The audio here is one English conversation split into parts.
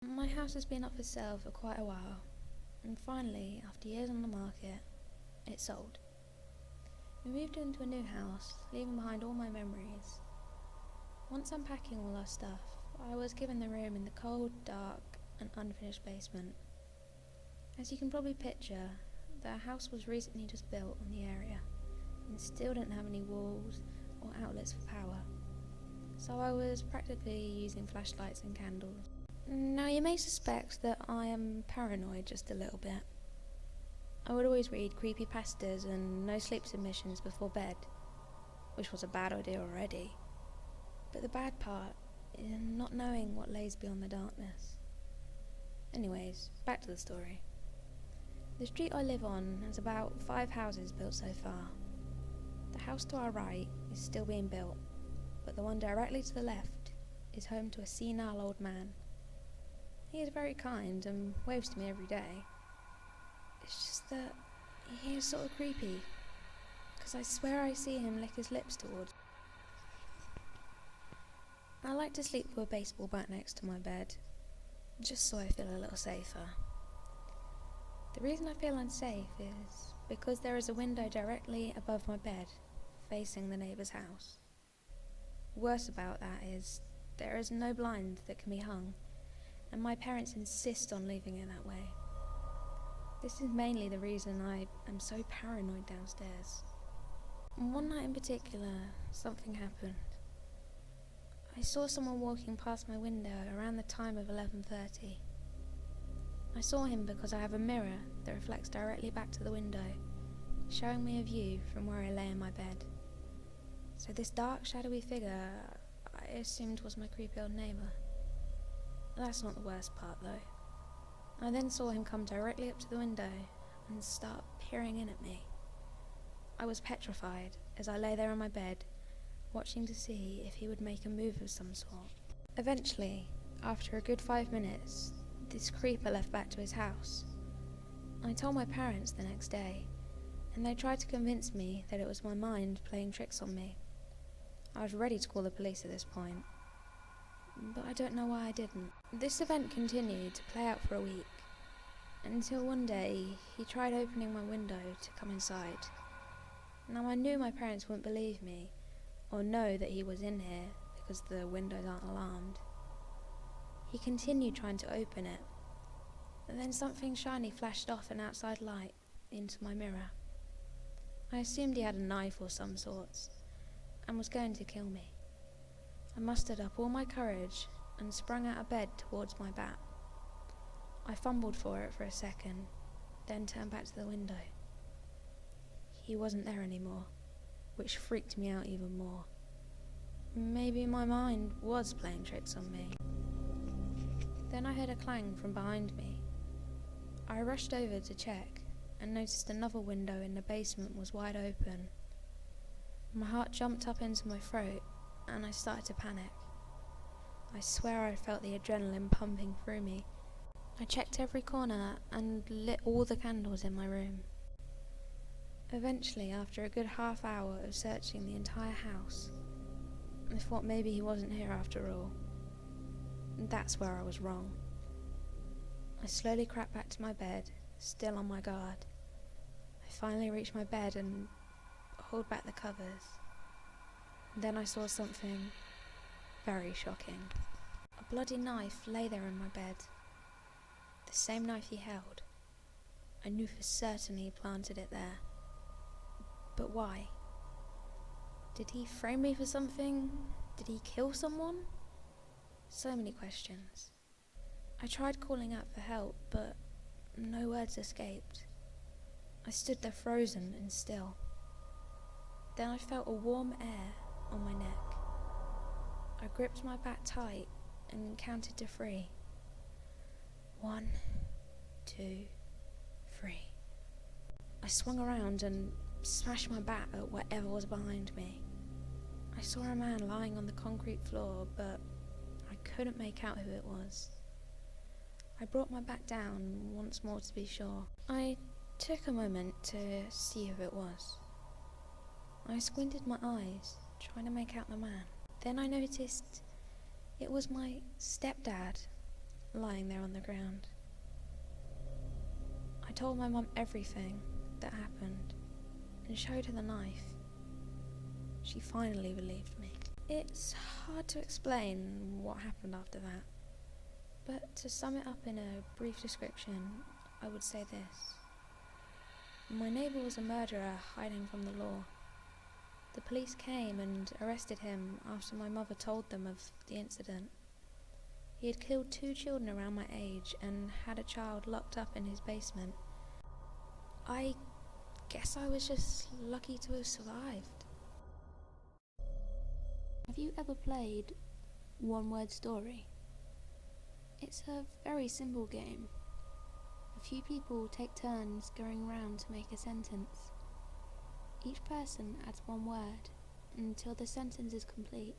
My house has been up for sale for quite a while, and finally, after years on the market, it sold. We moved into a new house, leaving behind all my memories. Once unpacking all our stuff, I was given the room in the cold, dark, and unfinished basement. As you can probably picture, the house was recently just built on the area, and still didn't have any walls or outlets for power, so I was practically using flashlights and candles. Now you may suspect that I am paranoid just a little bit. I would always read CreepyPastas and no sleep submissions before bed, which was a bad idea already. But the bad part is not knowing what lays beyond the darkness. Anyways, back to the story. The street I live on has about 5 houses built so far. The house to our right is still being built, but the one directly to the left is home to a senile old man. He is very kind and waves to me every day. It's just that he is sort of creepy, because I swear I see him lick his lips towards me. I like to sleep with a baseball bat next to my bed, just so I feel a little safer. The reason I feel unsafe is because there is a window directly above my bed, facing the neighbour's house. Worse about that is, there is no blind that can be hung, and my parents insist on leaving it that way. This is mainly the reason I am so paranoid downstairs. One night in particular, something happened. I saw someone walking past my window around the time of 11:30. I saw him because I have a mirror that reflects directly back to the window, showing me a view from where I lay in my bed. So this dark, shadowy figure, I assumed was my creepy old neighbour. That's not the worst part though. I then saw him come directly up to the window and start peering in at me. I was petrified as I lay there on my bed, watching to see if he would make a move of some sort. Eventually, after a good 5 minutes, this creeper left back to his house. I told my parents the next day, and they tried to convince me that it was my mind playing tricks on me. I was ready to call the police at this point, but I don't know why I didn't. This event continued to play out for a week, until one day he tried opening my window to come inside. Now I knew my parents wouldn't believe me, or know that he was in here because the windows aren't alarmed. He continued trying to open it, and then something shiny flashed off an outside light into my mirror. I assumed he had a knife or some sorts, and was going to kill me. I mustered up all my courage and sprung out of bed towards my bat. I fumbled for it for a second, then turned back to the window. He wasn't there anymore, which freaked me out even more. Maybe my mind was playing tricks on me. Then I heard a clang from behind me. I rushed over to check and noticed another window in the basement was wide open. My heart jumped up into my throat and I started to panic. I swear I felt the adrenaline pumping through me. I checked every corner and lit all the candles in my room. Eventually, after a good half hour of searching the entire house, I thought maybe he wasn't here after all. That's where I was wrong. I slowly crept back to my bed, still on my guard. I finally reached my bed and pulled back the covers. Then I saw something very shocking. A bloody knife lay there in my bed. The same knife he held. I knew for certain he planted it there. But why? Did he frame me for something? Did he kill someone? So many questions. I tried calling out for help, but no words escaped. I stood there frozen and still. Then I felt a warm air on my neck. I gripped my bat tight and counted to 3. 1, 2, 3. I swung around and smashed my bat at whatever was behind me. I saw a man lying on the concrete floor, but I couldn't make out who it was. I brought my bat down once more to be sure. I took a moment to see who it was. I squinted my eyes, trying to make out the man. Then I noticed it was my stepdad. lying there on the ground. I told my mum everything that happened and showed her the knife. She finally believed me. It's hard to explain what happened after that, but to sum it up in a brief description, I would say this. My neighbour was a murderer hiding from the law. The police came and arrested him after my mother told them of the incident. He had killed 2 children around my age and had a child locked up in his basement. I guess I was just lucky to have survived. Have you ever played One Word Story? It's a very simple game. A few people take turns going around to make a sentence. Each person adds 1 word until the sentence is complete.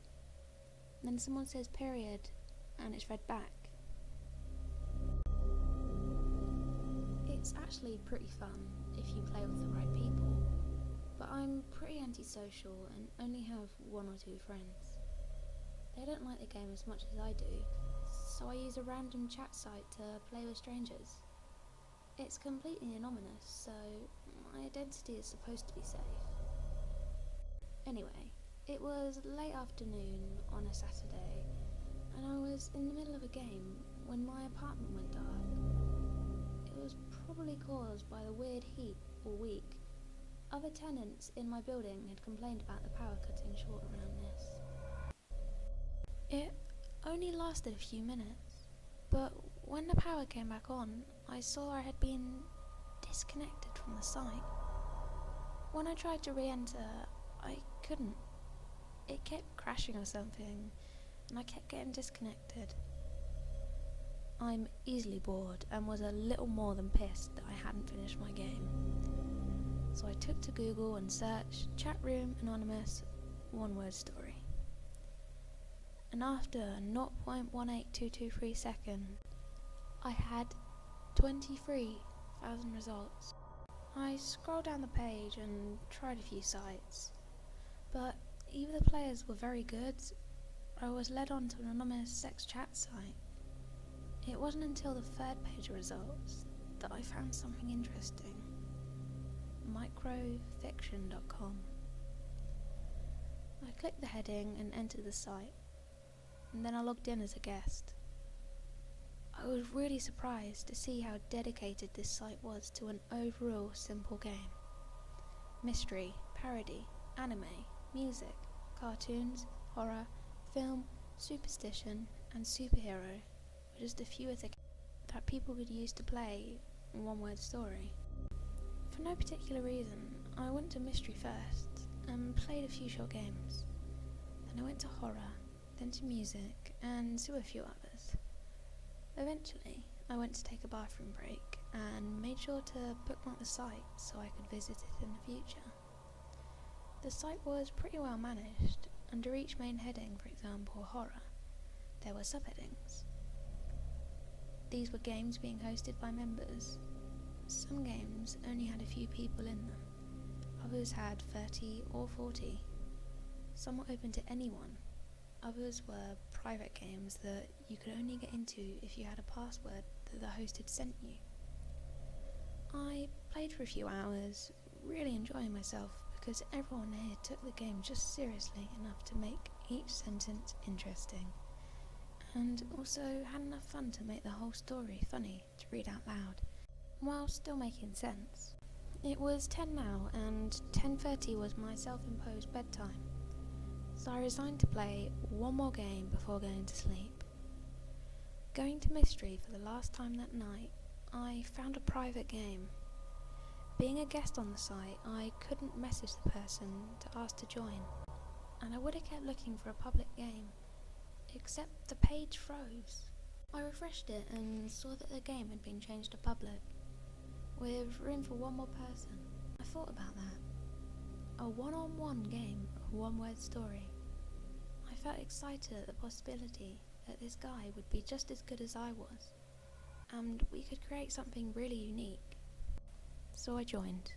Then someone says period and it's read back. It's actually pretty fun if you play with the right people, but I'm pretty antisocial and only have 1 or 2 friends. They don't like the game as much as I do, so I use a random chat site to play with strangers. It's completely anonymous, so my identity is supposed to be safe. Anyway, it was late afternoon on a Saturday, and I was in the middle of a game when my apartment went dark. It was probably caused by the weird heat all week. Other tenants in my building had complained about the power cutting short around this. It only lasted a few minutes, but when the power came back on, I saw I had been disconnected from the site. When I tried to re-enter, I couldn't. It kept crashing or something, and I kept getting disconnected. I'm easily bored and was a little more than pissed that I hadn't finished my game. So I took to Google and searched chat room anonymous 1 word story. And after 0.18223 seconds, I had 23,000 results. I scrolled down the page and tried a few sites, but either the players were very good or I was led on to an anonymous sex chat site. It wasn't until the 3rd page of results that I found something interesting. Microfiction.com. I clicked the heading and entered the site, and then I logged in as a guest. I was really surprised to see how dedicated this site was to an overall simple game. Mystery, parody, anime, music, cartoons, horror, film, superstition, and superhero were just a few of the that people could use to play a 1 word story. For no particular reason, I went to mystery first and played a few short games. Then I went to horror, then to music, and to a few others. Eventually, I went to take a bathroom break and made sure to bookmark the site so I could visit it in the future. The site was pretty well managed. Under each main heading, for example, horror, there were subheadings. These were games being hosted by members. Some games only had a few people in them. Others had 30 or 40. Some were open to anyone. Others were private games that you could only get into if you had a password that the host had sent you. I played for a few hours, really enjoying myself because everyone here took the game just seriously enough to make each sentence interesting, and also had enough fun to make the whole story funny to read out loud, while still making sense. It was 10 now, and 10:30 was my self-imposed bedtime, so I resigned to play one more game before going to sleep. Going to Mystery for the last time that night, I found a private game. Being a guest on the site, I couldn't message the person to ask to join, and I would have kept looking for a public game, except the page froze. I refreshed it and saw that the game had been changed to public, with room for one more person. I thought about that. A one-on-one game of 1 word story. I felt excited at the possibility that this guy would be just as good as I was, and we could create something really unique. So I joined.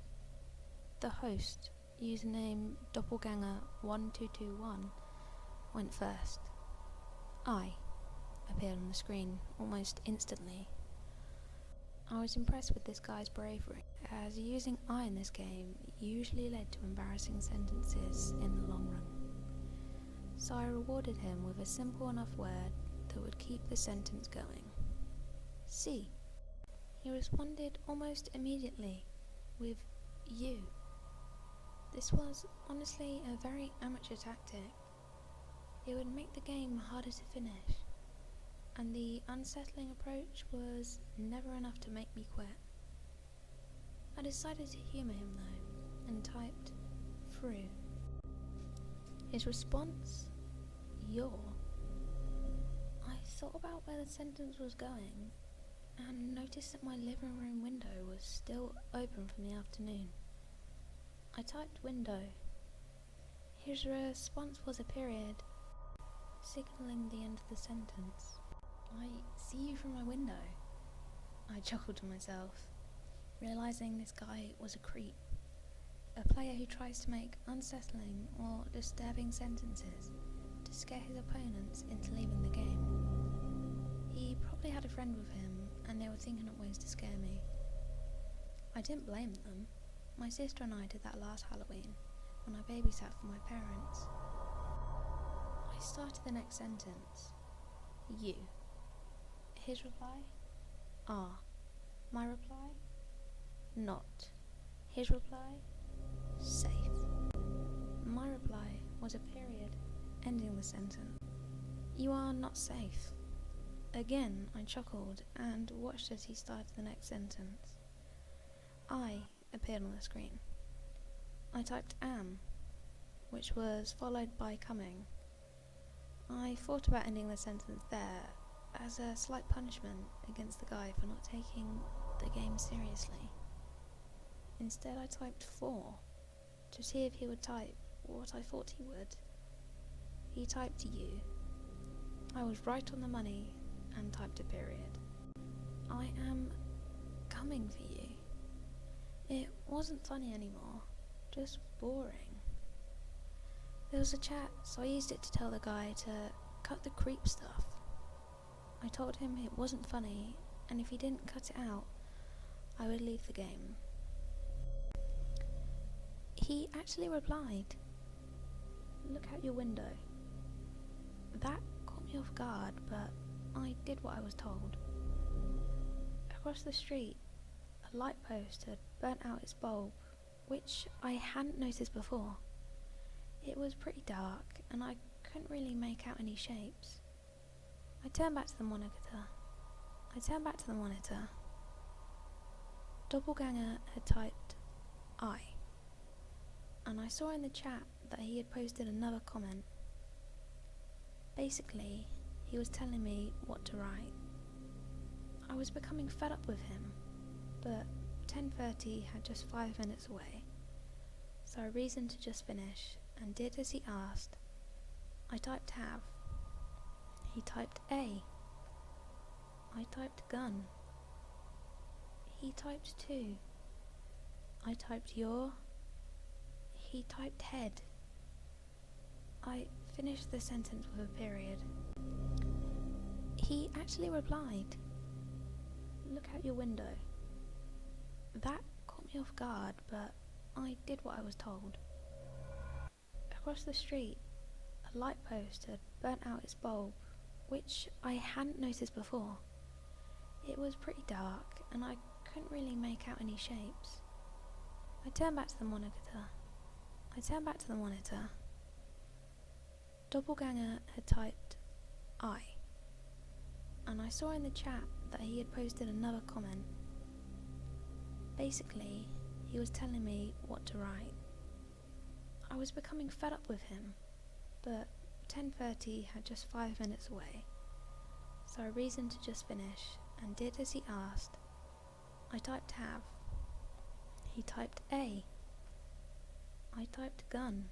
The host, username doppelganger1221, went first. I, appeared on the screen almost instantly. I was impressed with this guy's bravery, as using I in this game usually led to embarrassing sentences in the long run. So I rewarded him with a simple enough word that would keep the sentence going. C. He responded almost immediately with you. This was honestly a very amateur tactic. It would make the game harder to finish, and the unsettling approach was never enough to make me quit. I decided to humour him though, and typed through. His response, your. I thought about where the sentence was going, and noticed that my living room window was still open from the afternoon. I typed window. His response was a period, signalling the end of the sentence. I see you from my window. I chuckled to myself, realising this guy was a creep, a player who tries to make unsettling or disturbing sentences to scare his opponents into leaving the game. He probably had a friend with him, and they were thinking of ways to scare me. I didn't blame them. My sister and I did that last Halloween, when I babysat for my parents. I started the next sentence. You. His reply? Ah. My reply? Not. His reply? Safe. My reply was a period, ending the sentence. You are not safe. Again, I chuckled and watched as he started the next sentence. I appeared on the screen. I typed am, which was followed by coming. I thought about ending the sentence there as a slight punishment against the guy for not taking the game seriously. Instead, I typed 4 to see if he would type what I thought he would. He typed you. I was right on the money and typed a period. I am coming for you. It wasn't funny anymore, just boring. There was a chat, so I used it to tell the guy to cut the creep stuff. I told him it wasn't funny, and if he didn't cut it out, I would leave the game. He actually replied, "Look out your window." That caught me off guard, but I did what I was told. Across the street, a light post had burnt out its bulb, which I hadn't noticed before. It was pretty dark, and I couldn't really make out any shapes. I turned back to the monitor. Doppelganger had typed I, and I saw in the chat that he had posted another comment. Basically, he was telling me what to write. I was becoming fed up with him, but 10:30 had just 5 minutes away, so I reasoned to just finish and did as he asked. I typed have. He typed A. I typed gun. He typed 2. I typed your. He typed head. I finished the sentence with a period. He actually replied, "Look out your window." That caught me off guard, but I did what I was told. Across the street, a light post had burnt out its bulb, which I hadn't noticed before. It was pretty dark, and I couldn't really make out any shapes. I turned back to the monitor. Doppelganger had typed I, and I saw in the chat that he had posted another comment. Basically, he was telling me what to write. I was becoming fed up with him, but 10:30 had just 5 minutes away, so I reasoned to just finish and did as he asked. I typed have. He typed A. I typed gun.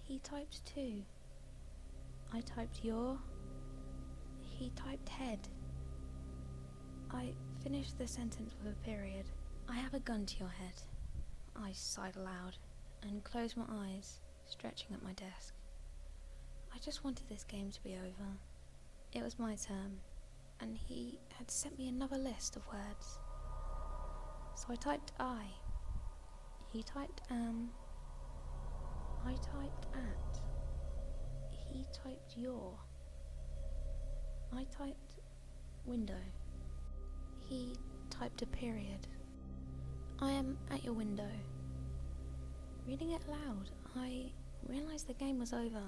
He typed 2. I typed your. He typed head. I finished the sentence with a period. I have a gun to your head. I sighed aloud and closed my eyes, stretching at my desk. I just wanted this game to be over. It was my turn, and he had sent me another list of words. So I typed I. He typed am. I typed at. He typed your. I typed window. He typed a period. I am at your window. Reading it aloud, I realised the game was over.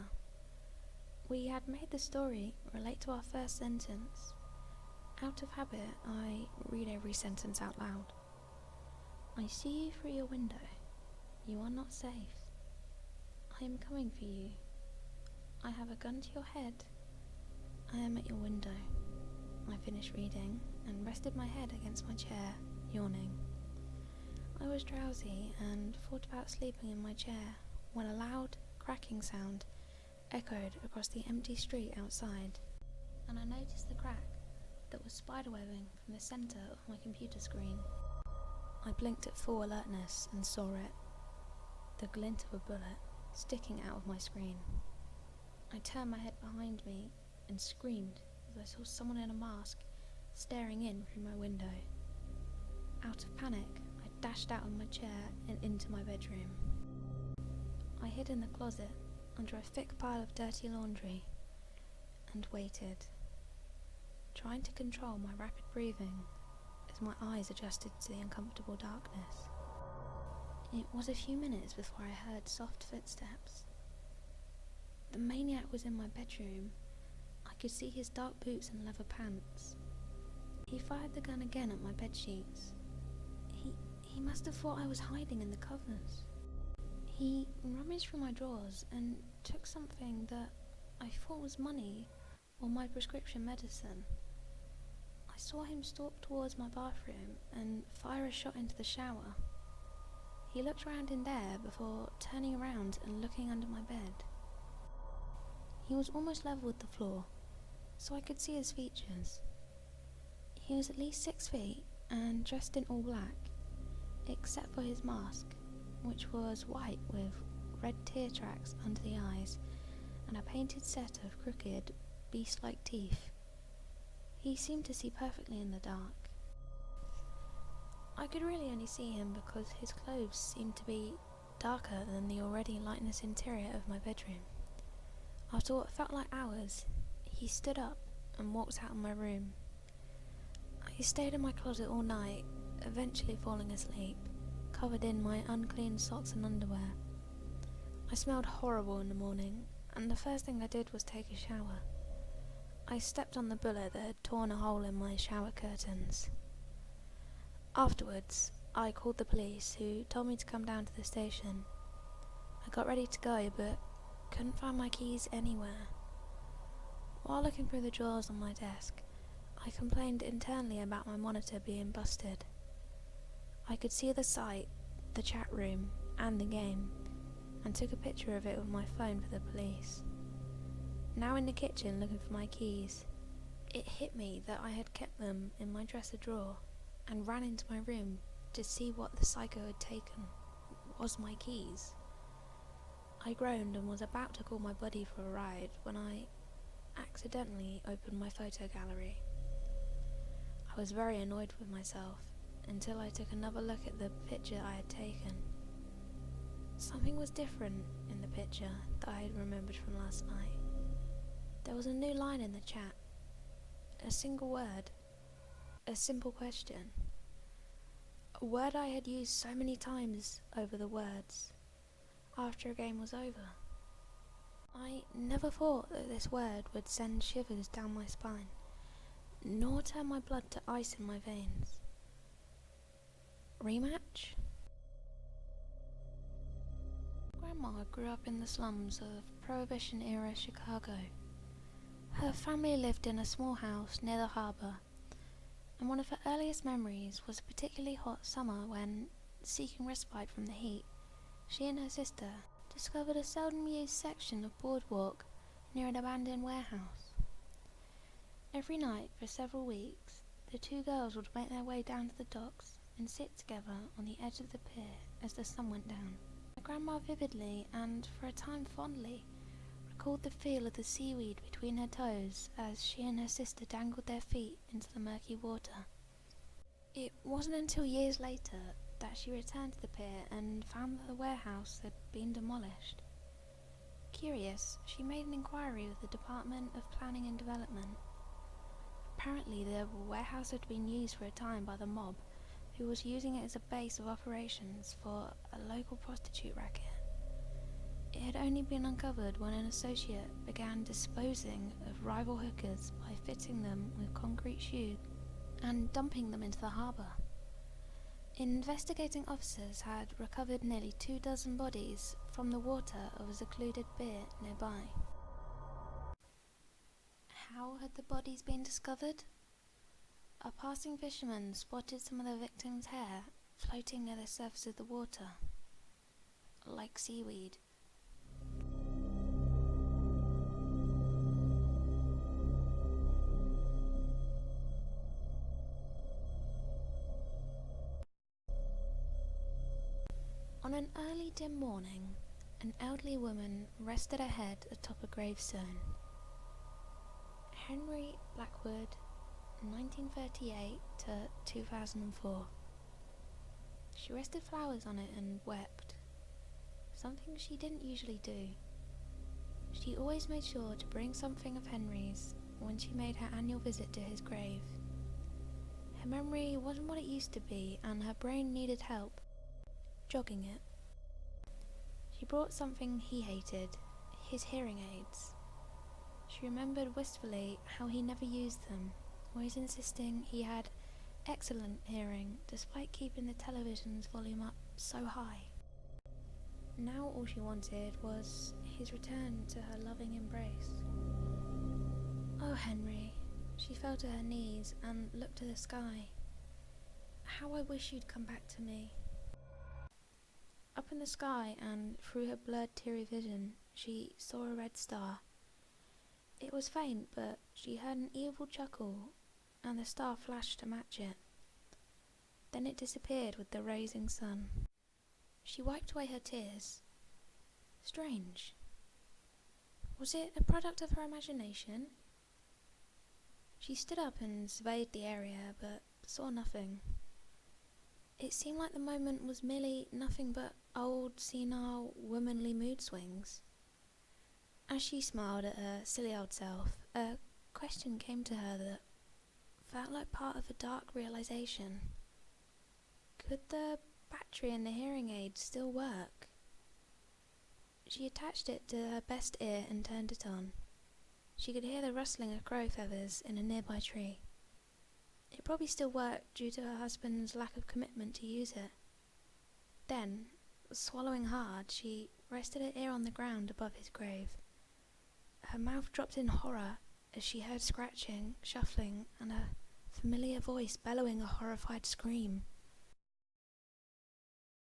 We had made the story relate to our first sentence. Out of habit, I read every sentence out loud. I see you through your window. You are not safe. I am coming for you. I have a gun to your head. I am at your window. I finished reading and rested my head against my chair, yawning. I was drowsy and thought about sleeping in my chair when a loud, cracking sound echoed across the empty street outside, and I noticed the crack that was spiderwebbing from the centre of my computer screen. I blinked at full alertness and saw it, the glint of a bullet sticking out of my screen. I turned my head behind me and screamed as I saw someone in a mask staring in through my window. Out of panic, I dashed out of my chair and into my bedroom. I hid in the closet under a thick pile of dirty laundry and waited, trying to control my rapid breathing as my eyes adjusted to the uncomfortable darkness. It was a few minutes before I heard soft footsteps. The maniac was in my bedroom. I could see his dark boots and leather pants. He fired the gun again at my bedsheets. He must have thought I was hiding in the covers. He rummaged through my drawers and took something that I thought was money or my prescription medicine. I saw him stalk towards my bathroom and fire a shot into the shower. He looked around in there before turning around and looking under my bed. He was almost level with the floor, so I could see his features. He was at least 6 feet and dressed in all black, except for his mask, which was white with red tear tracks under the eyes and a painted set of crooked, beast-like teeth. He seemed to see perfectly in the dark. I could really only see him because his clothes seemed to be darker than the already lightless interior of my bedroom. After what felt like hours, he stood up and walked out of my room. I stayed in my closet all night, eventually falling asleep, covered in my unclean socks and underwear. I smelled horrible in the morning, and the first thing I did was take a shower. I stepped on the bullet that had torn a hole in my shower curtains. Afterwards, I called the police, who told me to come down to the station. I got ready to go, but couldn't find my keys anywhere. While looking through the drawers on my desk, I complained internally about my monitor being busted. I could see the site, the chat room, and the game, and took a picture of it with my phone for the police. Now in the kitchen looking for my keys, it hit me that I had kept them in my dresser drawer and ran into my room to see what the psycho had taken was my keys. I groaned and was about to call my buddy for a ride when I accidentally opened my photo gallery. I was very annoyed with myself until I took another look at the picture I had taken. Something was different in the picture that I had remembered from last night. There was a new line in the chat, a single word, a simple question. A word I had used so many times over the words after a game was over. I never thought that this word would send shivers down my spine, nor turn my blood to ice in my veins. Rematch? Grandma grew up in the slums of Prohibition-era Chicago. Her family lived in a small house near the harbour, and one of her earliest memories was a particularly hot summer when, seeking respite from the heat, she and her sister discovered a seldom used section of boardwalk near an abandoned warehouse. Every night for several weeks, the two girls would make their way down to the docks and sit together on the edge of the pier as the sun went down. My grandma vividly, and for a time fondly, recalled the feel of the seaweed between her toes as she and her sister dangled their feet into the murky water. It wasn't until years later that she returned to the pier and found that the warehouse had been demolished. Curious, she made an inquiry with the Department of Planning and Development. Apparently, the warehouse had been used for a time by the mob, who was using it as a base of operations for a local prostitute racket. It had only been uncovered when an associate began disposing of rival hookers by fitting them with concrete shoes and dumping them into the harbour. Investigating officers had recovered nearly 24 bodies from the water of a secluded pier nearby. How had the bodies been discovered? A passing fisherman spotted some of the victims' hair floating near the surface of the water, like seaweed. On an early dim morning, an elderly woman rested her head atop a gravestone. Henry Blackwood, 1938 to 2004. She rested flowers on it and wept, something she didn't usually do. She always made sure to bring something of Henry's when she made her annual visit to his grave. Her memory wasn't what it used to be, and her brain needed help jogging it. She brought something he hated, his hearing aids. She remembered wistfully how he never used them, always insisting he had excellent hearing despite keeping the television's volume up so high. Now all she wanted was his return to her loving embrace. Oh, Henry. She fell to her knees and looked to the sky. How I wish you'd come back to me. Up in the sky and through her blurred teary vision, she saw a red star. It was faint, but she heard an evil chuckle, and the star flashed to match it. Then it disappeared with the rising sun. She wiped away her tears. Strange. Was it a product of her imagination? She stood up and surveyed the area, but saw nothing. It seemed like the moment was merely nothing but old, senile, womanly mood swings. As she smiled at her silly old self, a question came to her that felt like part of a dark realization. Could the battery in the hearing aid still work? She attached it to her best ear and turned it on. She could hear the rustling of crow feathers in a nearby tree. It probably still worked due to her husband's lack of commitment to use it. Then, swallowing hard, she rested her ear on the ground above his grave. Her mouth dropped in horror as she heard scratching, shuffling, and a familiar voice bellowing a horrified scream.